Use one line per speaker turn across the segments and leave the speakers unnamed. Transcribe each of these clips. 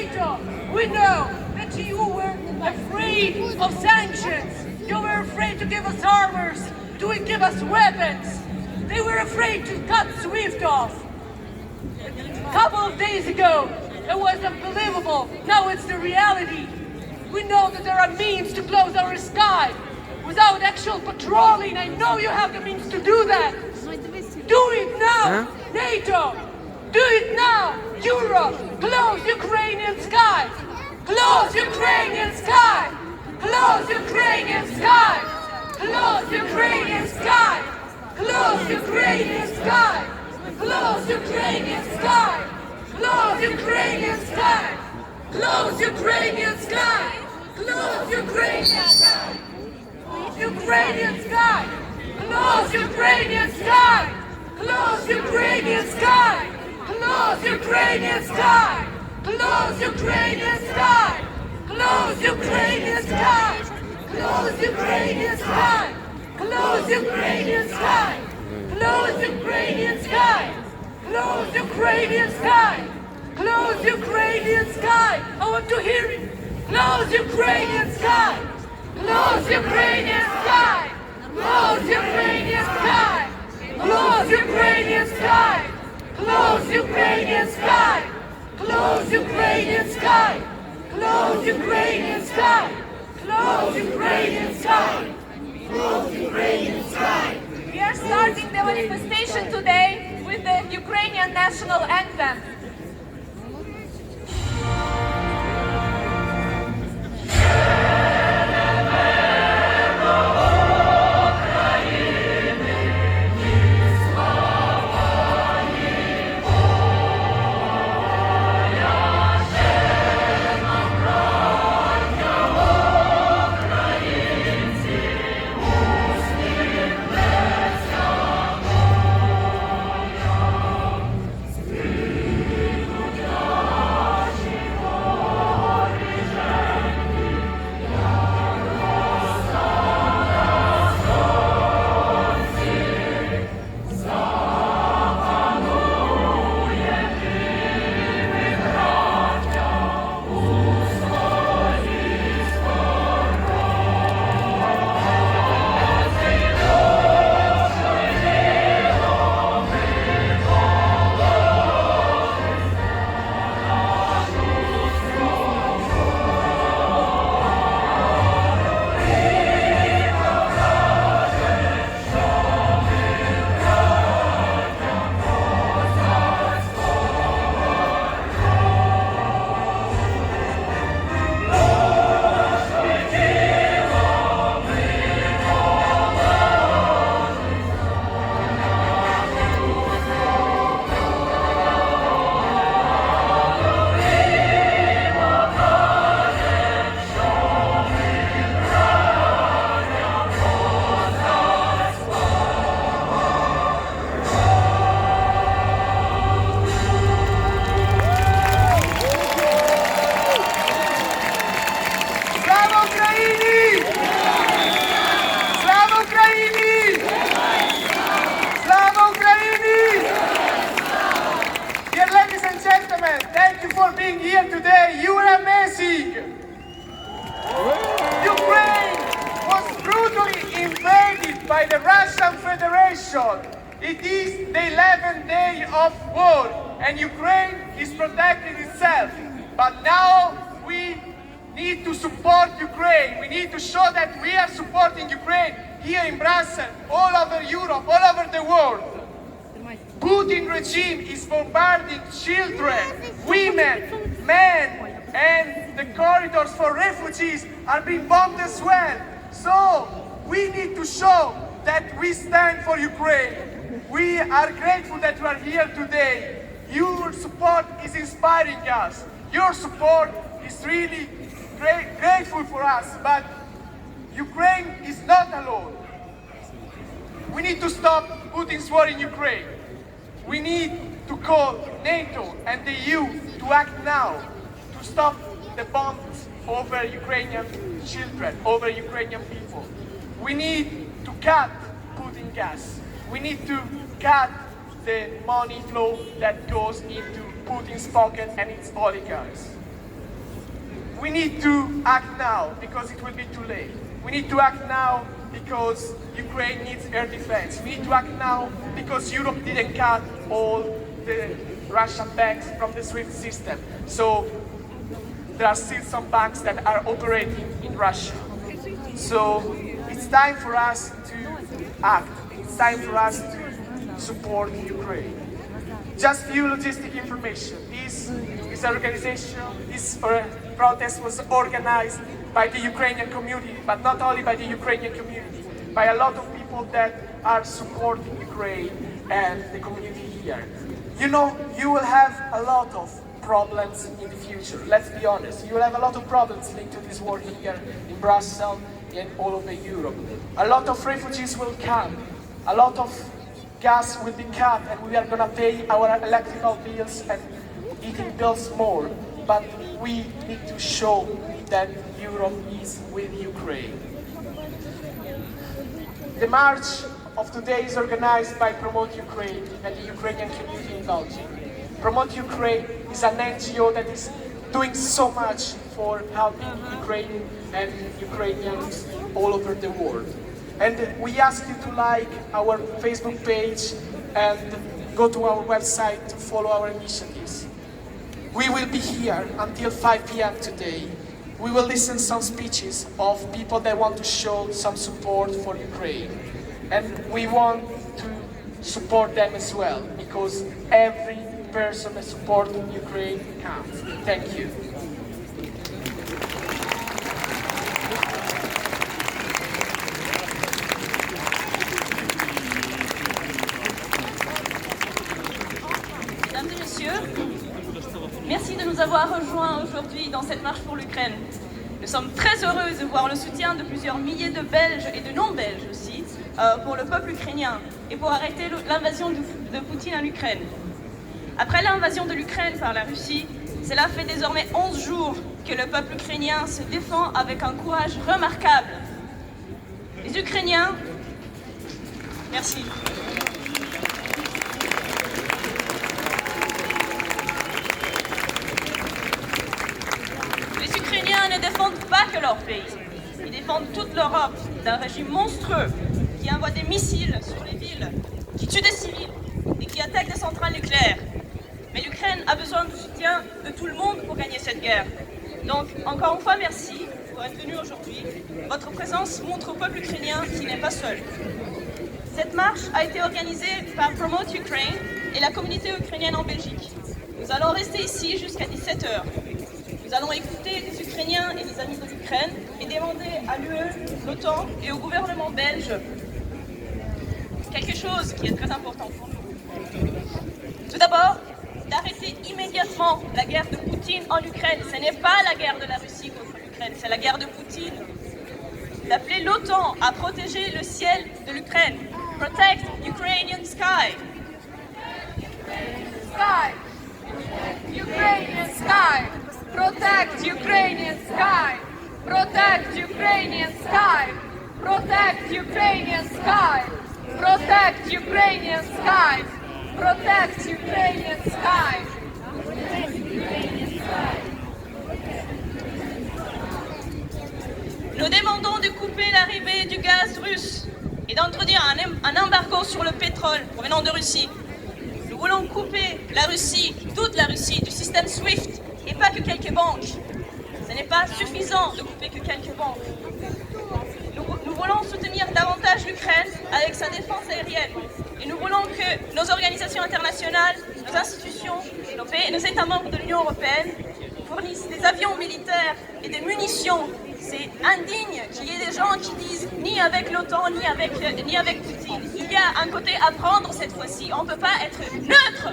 NATO, we know that you were afraid of sanctions. You were afraid to give us armors, to give us weapons. They were afraid to cut SWIFT off. A couple of days ago, it was unbelievable. Now it's the reality. We know that there are means to close our sky without actual patrolling. I know you have the means to do that. Do it now, NATO. Do it now, Europe. Close Ukrainian sky. Close Ukrainian sky. Close Ukrainian sky. Close Ukrainian sky. Close Ukrainian sky. Close Ukrainian sky. Close Ukrainian sky. Close Ukrainian sky. Close Ukrainian sky. Ukrainian sky. Close Ukrainian sky. Close Ukrainian sky. Close Ukrainian sky. Close Ukrainian sky. Close Ukrainian sky. Close Ukrainian sky. Close Ukrainian sky. Close Ukrainian sky. Close Ukrainian sky. Close Ukrainian sky. I want to hear it. Close Ukrainian sky. Close Ukrainian sky. Close Ukrainian sky. Close Ukrainian sky. Close Ukrainian sky. Close Ukrainian sky. Close Ukrainian sky. Close Ukrainian sky. Close Ukrainian sky.
We are starting the manifestation today with the Ukrainian national anthem.
Thank you for being here today. You are amazing. Ukraine was brutally invaded by the Russian Federation. It is the 11th day of war, and Ukraine is protecting itself. But now we need to support Ukraine. We need to show that we are supporting Ukraine here in Brussels, all over Europe, all over the world. Putin regime is bombarding children, women, men, and the corridors for refugees are being bombed as well. So we need to show that we stand for Ukraine. We are grateful that you are here today. Your support is inspiring us. Your support is really grateful for us, but Ukraine is not alone. We need to stop Putin's war in Ukraine. We need to call NATO and the EU to act now to stop the bombs over Ukrainian children, over Ukrainian people. We need to cut Putin gas. We need to cut the money flow that goes into Putin's pocket and its oligarchs. we need to act now because it will be too late. We need to act now because Ukraine needs air defense. We need to act now because Europe didn't cut all the Russian banks from the SWIFT system. So there are still some banks that are operating in Russia. So it's time for us to act. It's time for us to support Ukraine. Just few logistic information. This protest was organized by the Ukrainian community, but not only by the Ukrainian community, by a lot of people that are supporting Ukraine and the community here. You know, you will have a lot of problems in the future. Let's be honest. You will have a lot of problems linked to this war here in Brussels and all over Europe. A lot of refugees will come. A lot of gas will be cut, and we are going to pay our electrical bills and eating bills more. But we need to show that Europe is with Ukraine. The march of today is organized by Promote Ukraine and the Ukrainian community in Belgium. Promote Ukraine is an NGO that is doing so much for helping Ukraine and Ukrainians all over the world. And we ask you to like our Facebook page and go to our website to follow our initiatives. We will be here until 5 p.m. today. We will listen to some speeches of people that want to show some support for Ukraine. And we want to support them as well, because every person that supports Ukraine counts. Thank you.
Mesdames et messieurs, merci de nous avoir rejoints aujourd'hui dans cette marche pour l'Ukraine. Nous sommes très heureux de voir le soutien de plusieurs milliers de Belges et de non-Belges aussi pour le peuple ukrainien et pour arrêter l'invasion de Poutine en Ukraine. Après l'invasion de l'Ukraine par la Russie, cela fait désormais 11 jours que le peuple ukrainien se défend avec un courage remarquable. Les Ukrainiens, merci. Les Ukrainiens ne défendent pas que leur pays, ils défendent toute l'Europe d'un régime monstrueux qui envoie des missiles sur les villes, qui tue des civils et qui attaque des centrales nucléaires. Mais l'Ukraine a besoin du soutien de tout le monde pour gagner cette guerre. Donc, encore une fois, merci pour être venu aujourd'hui. Votre présence montre au peuple ukrainien qu'il n'est pas seul. Cette marche a été organisée par Promote Ukraine et la communauté ukrainienne en Belgique. Nous allons rester ici jusqu'à 17 h. Nous allons écouter des Ukrainiens et des amis de l'Ukraine et demander à l'UE, l'OTAN et au gouvernement belge quelque chose qui est très important pour nous. Tout d'abord, d'arrêter immédiatement la guerre de Poutine en Ukraine. Ce n'est pas la guerre de la Russie contre l'Ukraine, c'est la guerre de Poutine. D'appeler l'OTAN à protéger le ciel de l'Ukraine. Protect Ukrainian sky.
Sky. Ukrainian sky. Protect Ukrainian sky. Protect Ukrainian sky. Protect Ukrainian sky. Protect Ukrainian sky. Protect Ukrainian sky.
Nous demandons de couper l'arrivée du gaz russe et d'introduire un embargo sur le pétrole provenant de Russie. Nous voulons couper la Russie, toute la Russie, du système SWIFT et pas que quelques banques. Ce n'est pas suffisant de couper que quelques banques. Nous voulons soutenir davantage l'Ukraine avec sa défense aérienne. Et nous voulons que nos organisations internationales, nos institutions, nos États membres de l'Union européenne fournissent des avions militaires et des munitions. C'est indigne qu'il y ait des gens qui disent ni avec l'OTAN, ni avec Poutine. Il y a un côté à prendre cette fois-ci. On ne peut pas être neutre.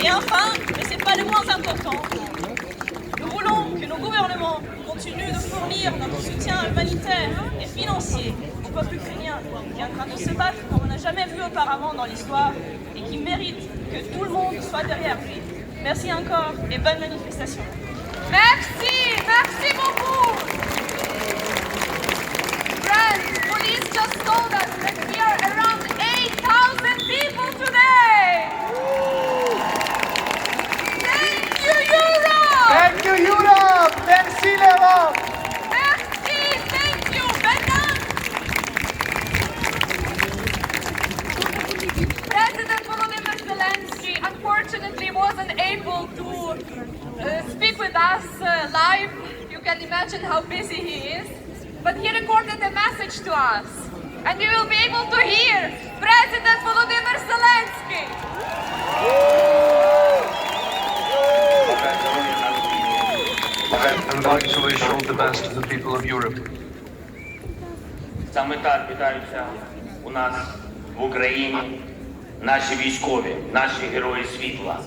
Et enfin, mais ce n'est pas le moins important, nous voulons que nos gouvernements continuent de fournir notre soutien humanitaire et financier au peuple ukrainien qui est en train de se battre comme on n'a jamais vu auparavant dans l'histoire et qui mérite que tout le monde soit derrière lui. Merci encore et bonne manifestation.
Merci, merci beaucoup. Friends, police just told us that we are around 8,000 people today. able to speak with us live. You can imagine how busy he is. But he recorded a message to us. And we will be able to hear President Volodymyr Zelensky.
I would like to wish all the best to the people of Europe.
Саме так вітаються у нас в Україні наші військові, наші герої світла.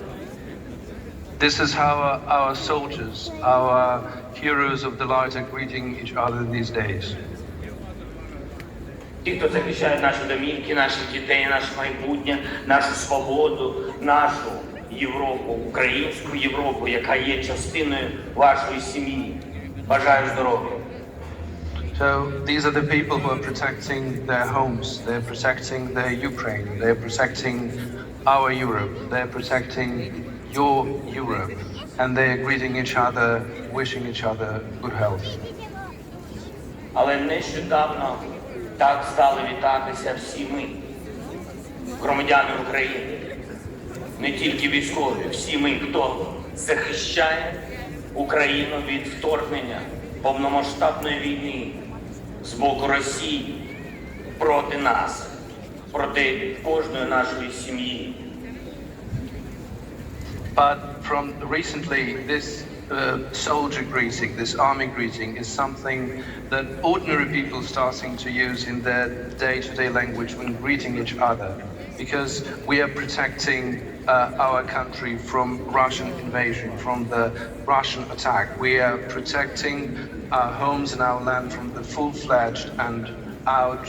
This is how our soldiers, our heroes of the light are greeting each other these days.
Ті, хто захищають наші домівки, наших дітей, наше майбутнє, нашу свободу, нашу Європу, українську Європу, яка є частиною вашої сім'ї. Бажаю здоров'я.
So these are the people who are protecting their homes, they're protecting their Ukraine, they're protecting our Europe, they're protecting your Europe, and they're greeting each other, wishing each other good health.
Але нещодавно так стали вітатися всі ми, громадяни України. Не тільки військові, всі ми, хто захищає Україну від вторгнення повномасштабної війни з боку Росії проти нас, проти кожної нашої сім'ї.
But from recently, this soldier greeting, this army greeting, is something that ordinary people are starting to use in their day-to-day language when greeting each other, because we are protecting our country from Russian invasion, from the Russian attack. We are protecting our homes and our land from the full-fledged and out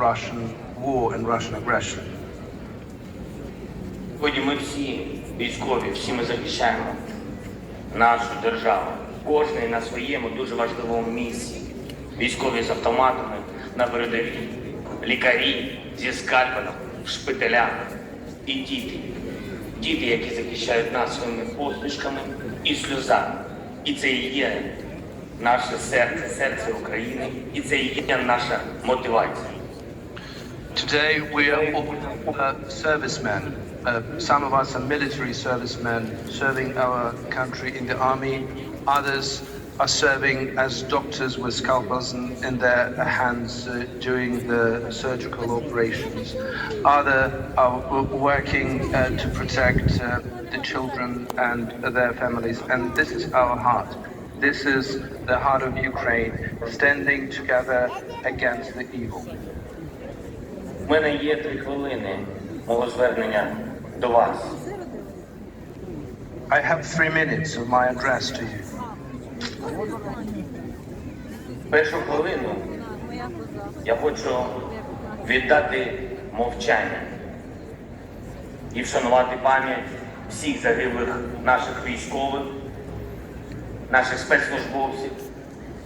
Russian war and Russian aggression.
Сьогодні ми всі військові, всі ми захищаємо нашу державу. Кожен на своєму дуже важливому місці. Військові з автоматами на передовій, лікарі зі скальпелем в шпиталях і діти. Діти, які захищають нас своїми посмішками і сльозами. І це і є наше серце, серце України, і це і є наша мотивація.
Today we are all servicemen. Some of us are military servicemen serving our country in the army. Others are serving as doctors with scalpels in their hands during the surgical operations. Others are working to protect the children and their families. And this is our heart. This is the heart of Ukraine, standing together against the evil.
У мене є 3 хвилини мого звернення до вас.
I have 3 minutes of my address to you.
Першу хвилину я хочу віддати мовчання і вшанувати пам'ять всіх загиблих наших військових, наших спецслужбовців,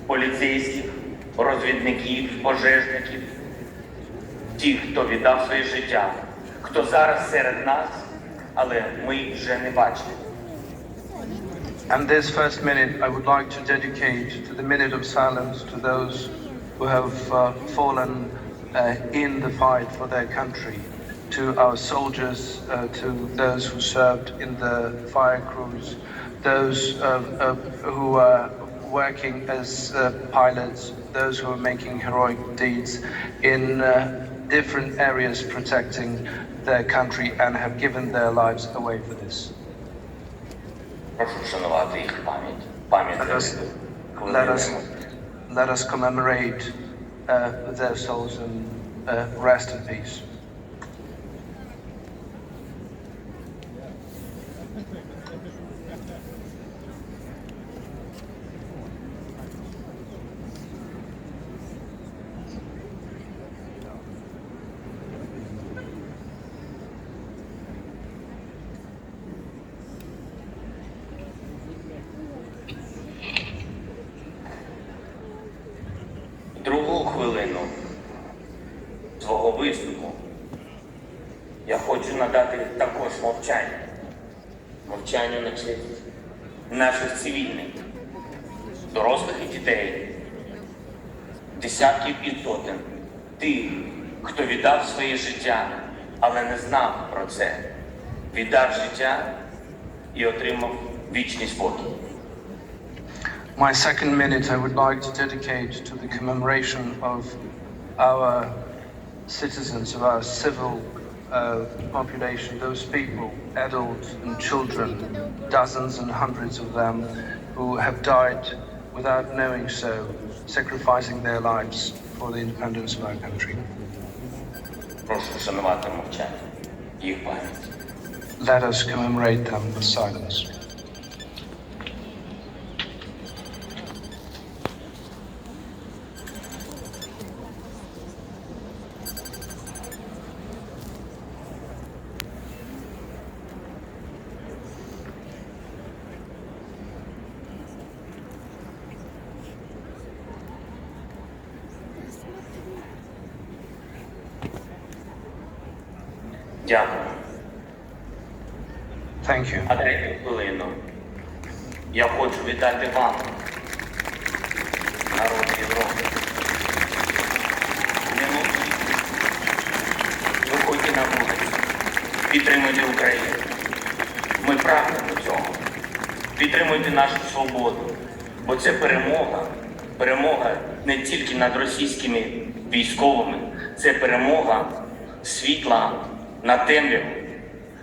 поліцейських, розвідників, пожежників, тих, хто віддав своє життя, хто зараз серед нас, але ми вже не бачимо.
And this first minute I would like to dedicate to the minute of silence to those who have fallen in the fight for their country, to our soldiers, to those who served in the fire crews, those who are working as pilots, those who are making heroic deeds in different areas protecting their country and have given their lives away for this.
Прошу вшанувати їх пам'ять. Пам'ять
Let us commemorate their souls and rest in peace.
Другу хвилину свого виступу я хочу надати також мовчання. Мовчання на честь наших цивільних, дорослих і дітей, десятків і сотень тих, хто віддав своє життя, але не знав про це. Віддав життя і отримав вічний спокій.
My second minute I would like to dedicate to the commemoration of our citizens, of our civil population, those people, adults and children, dozens and hundreds of them, who have died without knowing so, sacrificing their lives for the independence of our country.
Прошу вшанувати мовчання, їх пам'ять.
Let us commemorate them with silence.
Дякую.
Thank you.
А дайте хвилину. Я хочу віддати вам, народ Європи. Не мовчіть. Виходьте на вулицю. Підтримуйте Україну. Ми прагнемо цього. Підтримуйте нашу свободу. Бо це перемога. Перемога не тільки над російськими військовими. Це перемога світла над темрявою.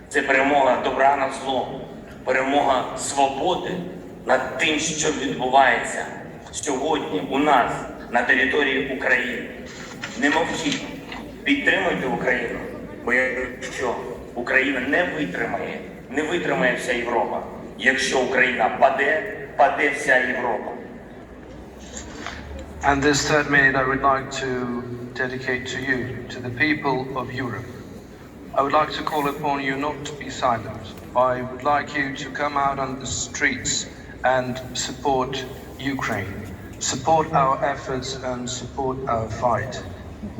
Це перемога добра над злом, перемога свободи над тим, що відбувається сьогодні у нас на території України. Не мовчіть, підтримуйте Україну, бо якщо Україна не витримає вся Європа. Якщо Україна паде, паде вся Європа.
And this third minute I would like to dedicate to you, to the people of Europe. I would like to call upon you not to be silent. I would like you to come out on the streets and support Ukraine. Support our efforts and support our fight.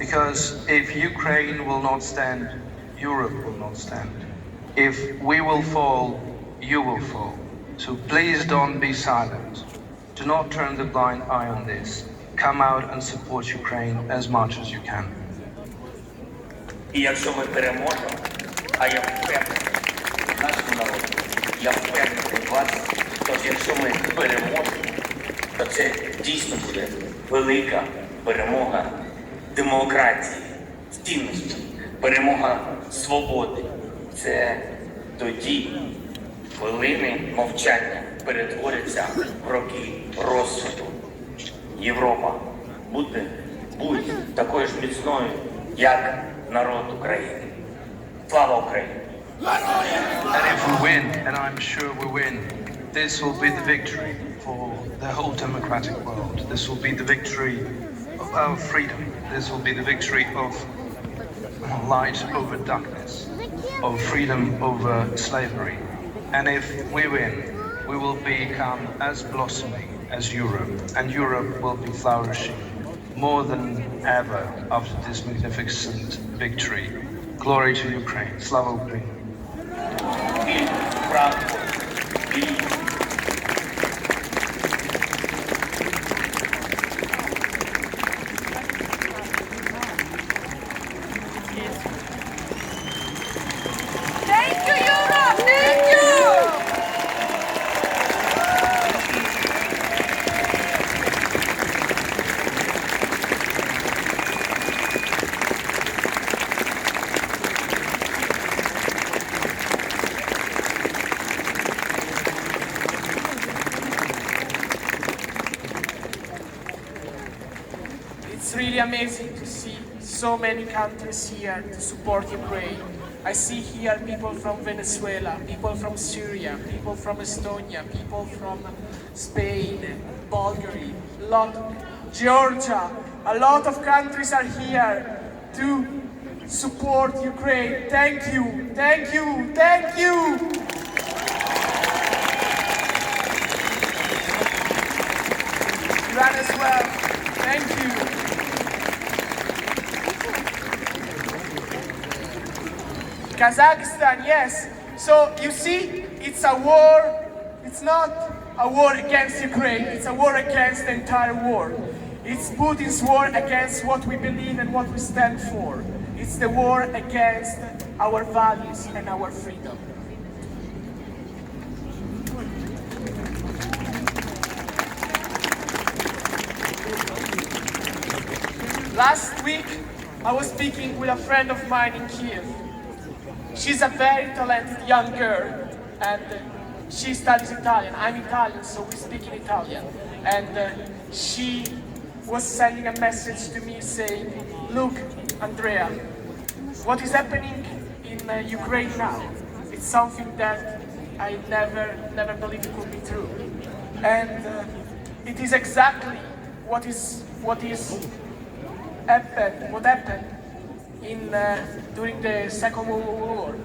Because if Ukraine will not stand, Europe will not stand. If we will fall, you will fall. So please don't be silent. Do not turn the blind eye on this. Come out and support Ukraine as much as you can.
І якщо ми переможемо, а я впевнений в нашому народі, я впевнений в вас, тож якщо ми переможемо, то це дійсно буде велика перемога демократії, цінності, перемога свободи. Це тоді хвилини мовчання перетворяться в роки розсуду. Європа, будь такою ж міцною, як народ України. Слава Україні!
And if we win, and I'm sure we win, this will be the victory for the whole democratic world. This will be the victory of our freedom. This will be the victory of light over darkness, of freedom over slavery. And if we win, we will become as blossoming as Europe, and Europe will be flourishing more than ever after this magnificent victory. Glory to Ukraine. Slava Ukraine.
Thank you, Europe! Thank you!
It's really amazing to see so many countries here to support Ukraine. I see here people from Venezuela, people from Syria, people from Estonia, people from Spain, Bulgaria, Georgia. A lot of countries are here to support Ukraine. Thank you, thank you, thank you! Iran as well. Thank you. Kazakhstan, yes. So you see, it's a war. It's not a war against Ukraine. It's a war against the entire world. It's Putin's war against what we believe and what we stand for. It's the war against our values and our freedom. Last week, I was speaking with a friend of mine in Kiev. She's a very talented young girl, and she studies Italian. I'm Italian, so we speak in Italian. And she was sending a message to me saying, "Look, Andrea, what is happening in Ukraine now? It's something that I never believed could be true. And it is exactly what happened during the Second World War,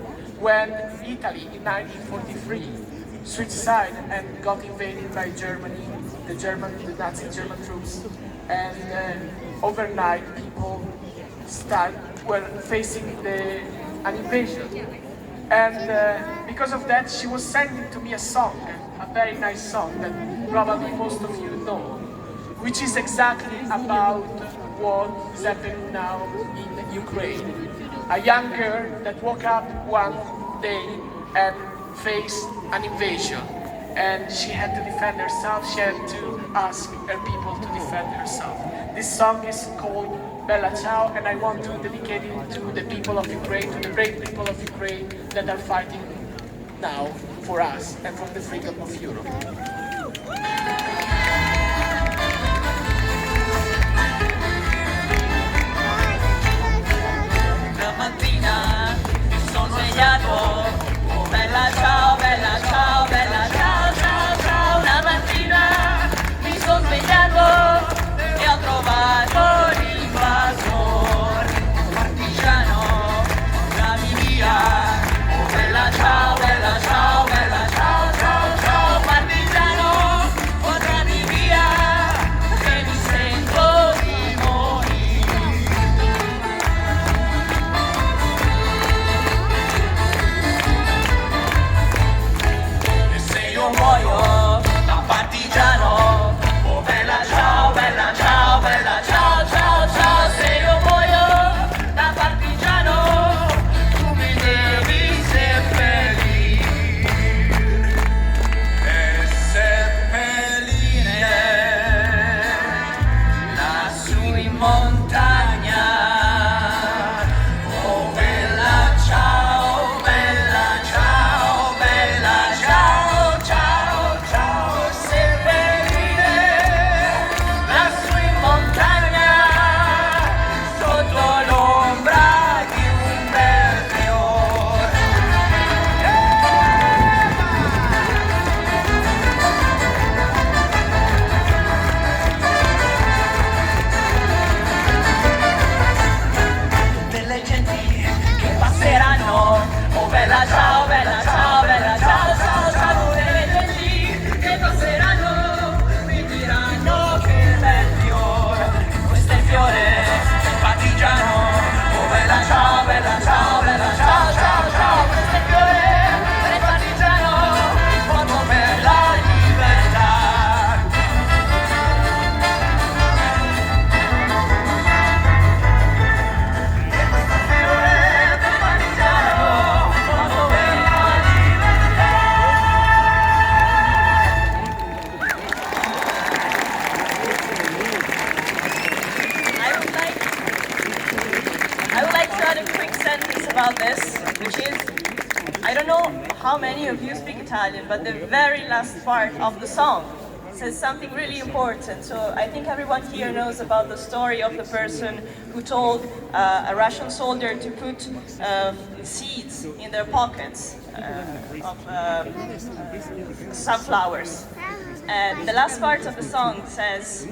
when Italy in 1943 switched side and got invaded by Germany, the Nazi German troops, and overnight people were facing an invasion. And because of that, she was sending to me a song, a very nice song that probably most of you know, which is exactly about what is happening now in Ukraine. A young girl that woke up one day and faced an invasion, and she had to defend herself. She had to ask her people to defend herself. This song is called Bella Ciao, and I want to dedicate it to the people of Ukraine, to the brave people of Ukraine that are fighting now for us and for the freedom of Europe.
Una mattina mi sono svegliato, oh bella ciao, bella ciao, bella ciao, ciao, ciao. Una mattina mi sono svegliato e ho trovato l'invasor, partigiano, dammi via, oh bella ciao, bella ciao, bella ciao, ciao, ciao. Partigiano, portami via, che mi sento di morire. E se io muoio da partigiano, oh bella ciao, bella ciao, bella ciao, ciao, ciao. Se io muoio da partigiano, tu mi devi seppellire e seppellire lassù in montagna. Oh bella ciao, bella ciao, bella ciao, ciao, ciao. Seppellire lassù in montagna, sotto l'ombra di un bel fiore. Delle genti che passeranno, oh bella ciao, bella ciao, bella ciao, ciao, ciao. Delle genti che passeranno, mi diranno che bel fiore, questo è il fiore del partigiano. Oh bella ciao, bella ciao, bella ciao, ciao, ciao. Questo è il fiore del partigiano, uomo per la libertà. I would like to add a quick sentence about this, which is, I don't know how many of you speak Italian, but the very last part of the song says something really important. So I think everyone here knows about the story of the person who told a Russian soldier to put seeds in their pockets of sunflowers. And the last part of the song says,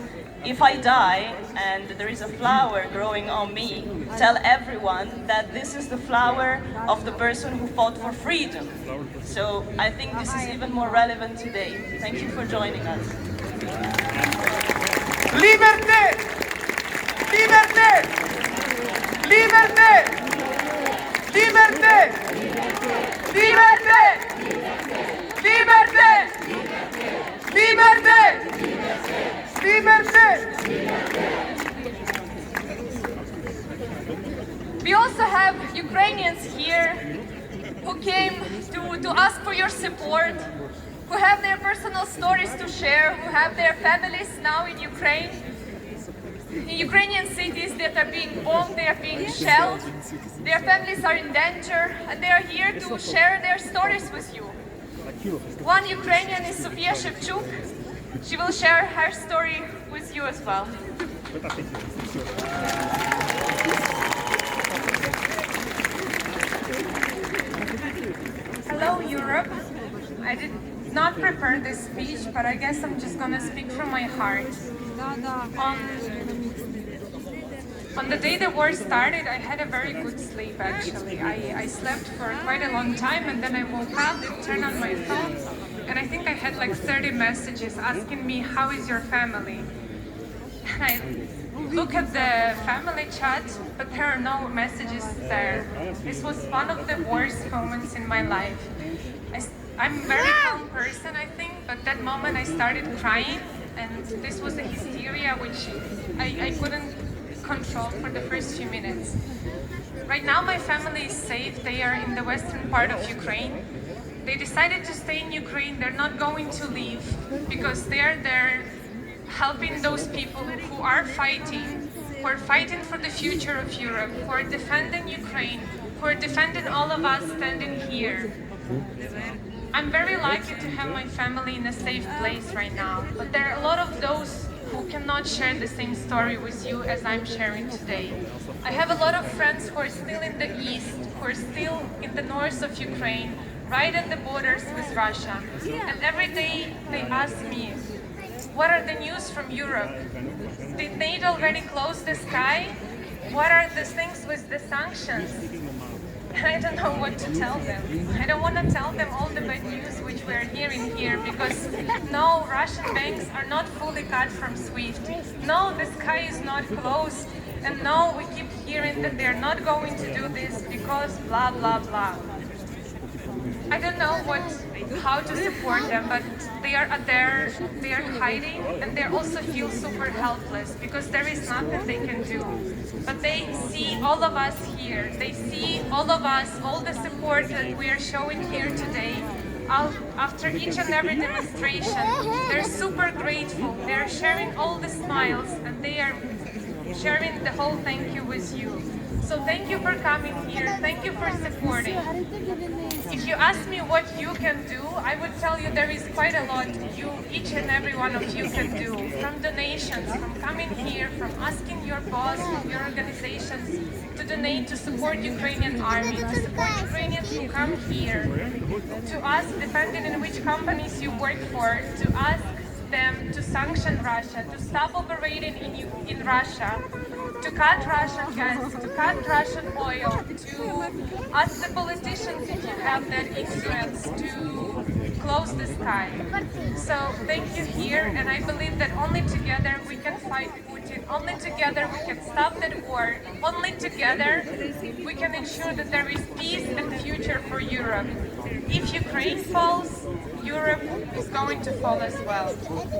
if I die and there is a flower growing on me, tell everyone that this is the flower of the person who fought for freedom. So I think this is even more relevant today. Thank you for joining us.
Liberté! Liberté! Liberté! Liberté! Liberté! Liberté! Liberté! Liberté!
We also have Ukrainians here who came to ask for your support, who have their personal stories to share, who have their families now in Ukraine. in Ukrainian cities that are being bombed, they are being shelled, their families are in danger, and they are here to share their stories with you. One Ukrainian is Sofia Shevchuk. She will share her story with you as well. Hello, Europe. I did not prepare this speech, but I guess I'm just gonna speak from my heart. On the day the war started, I had a very good sleep, actually. I slept for quite a long time, and then I woke up and turned on my phone, and I think I had like 30 messages asking me, how is your family? And I look at the family chat, but there are no messages there. This was one of the worst moments in my life. I'm a very calm person, I think, but that moment I started crying, and this was a hysteria which I couldn't control for the first few minutes. Right now my family is safe. They are in the western part of Ukraine. They decided to stay in Ukraine. They're not going to leave because they are there helping those people who are fighting for the future of Europe, who are defending Ukraine, who are defending all of us standing here. I'm very lucky to have my family in a safe place right now, but there are a lot of those who cannot share the same story with you as I'm sharing today. I have a lot of friends who are still in the east, who are still in the north of Ukraine, right at the borders with Russia. And every day they ask me, what are the news from Europe? Did NATO already close the sky? What are the things with the sanctions? And I don't know what to tell them. I don't want to tell them all the bad news which we're hearing here, because no, Russian banks are not fully cut from SWIFT. No, the sky is not closed. And no, we keep hearing that they're not going to do this because blah, blah, blah. I don't know how to support them, but they are there, they are hiding, and they also feel super helpless because there is nothing they can do. But they see all of us here, they see all of us, all the support that we are showing here today. After each and every demonstration, they're super grateful, they're sharing all the smiles, and they are sharing the whole thank you with you. So thank you for coming here, thank you for supporting. If you ask me what you can do, I would tell you there is quite a lot each and every one of you can do. From donations, from coming here, from asking your boss, from your organizations to donate to support Ukrainian army, to support Ukrainians who come here, to ask, depending on which companies you work for, to ask them to sanction Russia, to stop operating in Russia, to cut Russian gas, to cut Russian oil, to ask the politicians if you have that influence to close the sky. So thank you here, and I believe that only together we can fight Putin, only together we can stop that war, only together we can ensure that there is peace and future for Europe. If Ukraine falls, Europe is going to fall as well.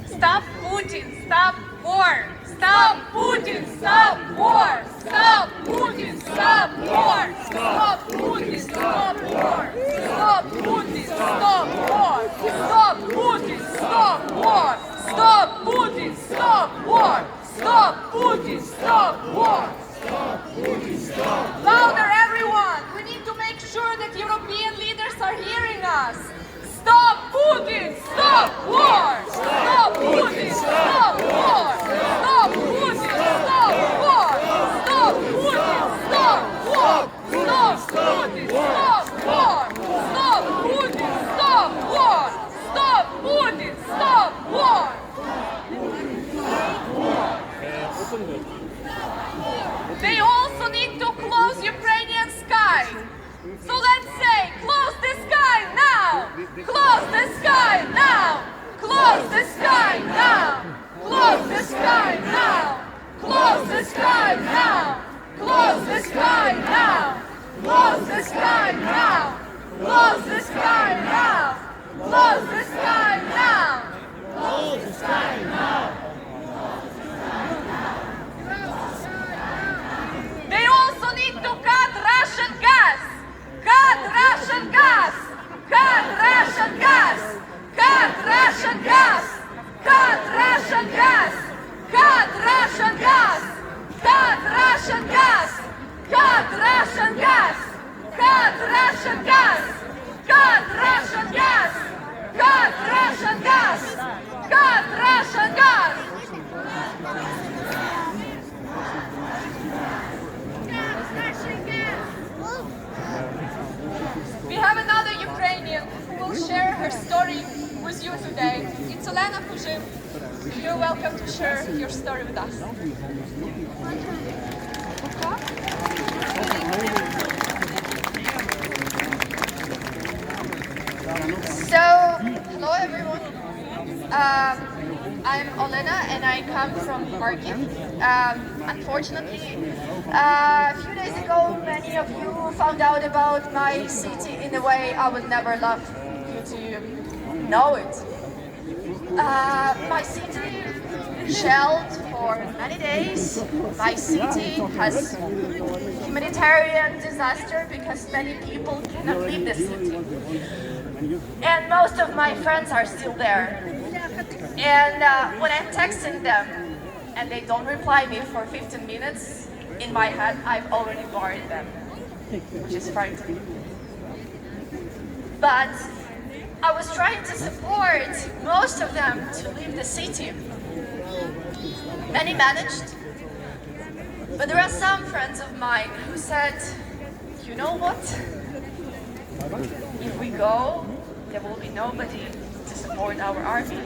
Stop Putin, stop war! Stop Putin, stop war! Stop Putin, stop war! Stop Putin, stop war! Stop Putin, stop war! Stop Putin, stop war! Stop Putin, stop war! Stop Putin, stop war! Stop Putin, stop! Louder, everyone! We need to make sure that European leaders are hearing us. Stop Putin! Stop war! Stop Putin! Stop war! Stop Putin! Stop war! Stop Putin! Stop war! Stop Putin! Stop war! Stop Putin! Stop war! Stop Putin! Stop war! They also need to close Ukrainian sky. So let's say, close the sky now! Close the sky now! Close the sky now! Close the sky now! Close the sky now! Close the sky now! Close the sky now! Close the sky now! Close the sky now! Close the sky now! They also need to cut Russian gas! Cut Russian gas! Cut Russian gas! Cut Russian gas! Cut Russian gas! Cut Russian gas! you today. It's Olena Kujim. You're welcome to share your story with us.
So, hello everyone. I'm Olena and I come from Kharkiv. Unfortunately, a few days ago, many of you found out about my city in a way I would never love you to know it. My city shelled for many days. My city has humanitarian disaster because many people cannot leave the city. And most of my friends are still there. And when I'm texting them and they don't reply me for 15 minutes, in my head I've already buried them, which is frightening. But I was trying to support most of them to leave the city. Many managed, but there are some friends of mine who said, you know what? If we go, there will be nobody to support our army.